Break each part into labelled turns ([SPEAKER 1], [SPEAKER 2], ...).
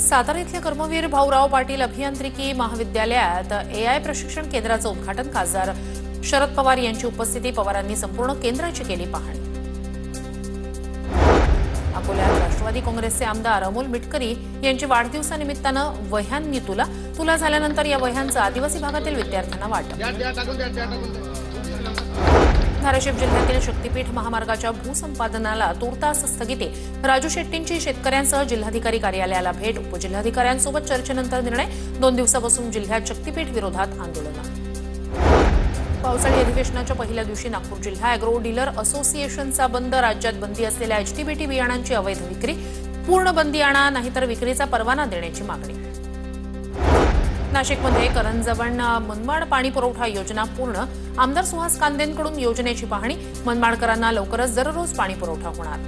[SPEAKER 1] सातारा इथल्या कर्मवीर भाऊराव पाटील अभियांत्रिकी महाविद्यालयात एआय प्रशिक्षण केंद्राचं उद्घाटन खासदार शरद पवार यांची उपस्थिती पवारांनी संपूर्ण केंद्राची केली पाहणी। अकोल्यात राष्ट्रवादी काँग्रेसचे आमदार अमोल मिटकरी यांची वाढदिवसानिमित्तानं वह्यांनी तुला झाल्यानंतर या वह्यांचं आदिवासी भागातील विद्यार्थ्यांना वाटप। धाराशिव जिल्ह्यातील शक्तीपीठ महामार्गाच्या भूसंपादनाला तूर्तास स्थगिती। राजू शेट्टींची शेतकऱ्यांसह जिल्हाधिकारी कार्यालयाला भेट। उपजिल्हाधिकाऱ्यांसोबत चर्चेनंतर निर्णय। 2 दिवसापासून जिल्ह्यात शक्तीपीठ विरोधात आंदोलन। पावसाळी अधिवेशनाच्या पहिल्या दिवशी नागपूर जिल्हा अॅग्रो डीलर असोसिएशनचा बंद। राज्यात बंदी असलेल्या एचटीबीटी बियाणांची अवैध विक्री पूर्ण बंदी आणा, नाहीतर विक्रीचा परवाना देण्याची मागणी। नाशिकमध्ये करंजवण मनमाड पाणी पुरवठा योजना पूर्ण। आमदार सुहास कांदेंकडून योजनेची पाहणी। मनमाडकरांना लवकरच दररोज पाणी पुरवठा होणार।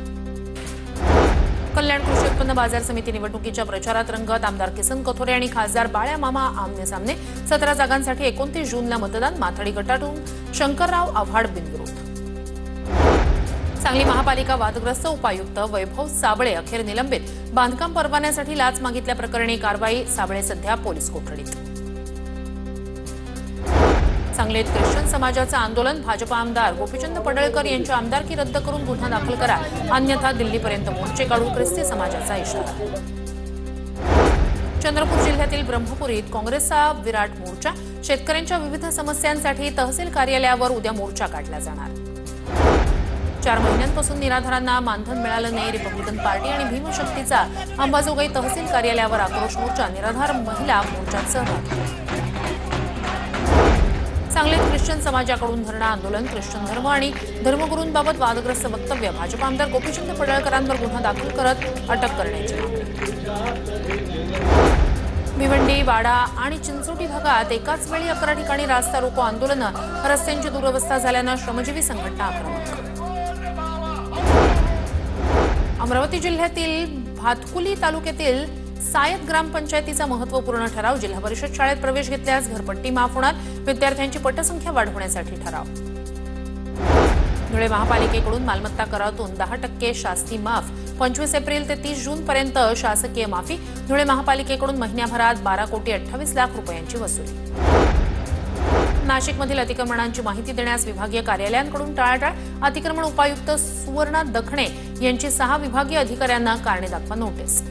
[SPEAKER 1] कल्याण कृषी उत्पन्न बाजार समिती निवडणुकीच्या प्रचारात रंगत। आमदार किसन कथोरे आणि खासदार बाळ्या मामा आमने सामने। 17 जागांसाठी 29 जूनला मतदान। माथाडी गटातून शंकरराव आव्हाड बिनविरोध। सांगली महापालिका वादग्रस्त। उपायुक्त वैभव साबळे अखेर निलंबित। बांधकाम परवान्यासाठी लाच मागितल्याप्रकरणी कारवाई। साबळे सध्या पोलीस कोठडीत। सांगलीत ख्रिश्चन समाजाचं आंदोलन। भाजपा आमदार गोपीचंद पडळकर यांची आमदारकी रद्द करून गुन्हा दाखल करा, अन्यथा दिल्लीपर्यंत मोर्चे काढू, ख्रिस्ती समाजाचा इशारा। चंद्रपूर जिल्ह्यातील ब्रह्मपुरीत काँग्रेसचा विराट मोर्चा। शेतकऱ्यांच्या विविध समस्यांसाठी तहसील कार्यालयावर उद्या मोर्चा काढला जाणार। 4 महिन्यांपासून निराधारांना मानधन मिळालं नाही। रिपब्लिकन पार्टी आणि भीमशक्तीचा अंबाजोगाई तहसील कार्यालयावर आक्रोश मोर्चा। निराधार महिला मोर्चात सहभागी। सांगलीत ख्रिश्चन समाजाकडून धरणं आंदोलन। ख्रिश्चन धर्म आणि धर्मगुरूंबाबत वादग्रस्त वक्तव्य। भाजपा आमदार गोपीचंद पडळकरांवर गुन्हा दाखल करत अटक करण्याची मागणी। भिवंडी, वाडा आणि चिंचोटी भागात एकाच वेळी 11 ठिकाणी रास्ता रोको आंदोलनं। रस्त्यांची दुरवस्था झाल्यानं श्रमजीवी संघटना आक्रमक। अमरावती जिल्ह्यातील भातकुली तालुक्यातील सायत ग्रामपंचायतीचा महत्त्वपूर्ण ठराव। जिल्हा परिषद शाळेत प्रवेश घेतल्यास घरपट्टी माफ होणार। विद्यार्थ्यांची पटसंख्या वाढवण्यासाठी ठराव। धुळे महापालिकेकडून मालमत्ता करातून 10% शास्ती माफ। 25 एप्रिल ते 30 जून पर्यंत शासकीय माफी। धुळे महापालिकेकडून महिन्याभरात 12 कोटी 28 लाख रुपयांची वसुली। नाशिकमधील अतिक्रमणांची माहिती देण्यास विभागीय कार्यालयांकडून टाळाटाळ। अतिक्रमण उपायुक्त सुवर्णा दखणे यांची 6 विभागीय अधिकाऱ्यांना कारणे दाखवा नोटीस।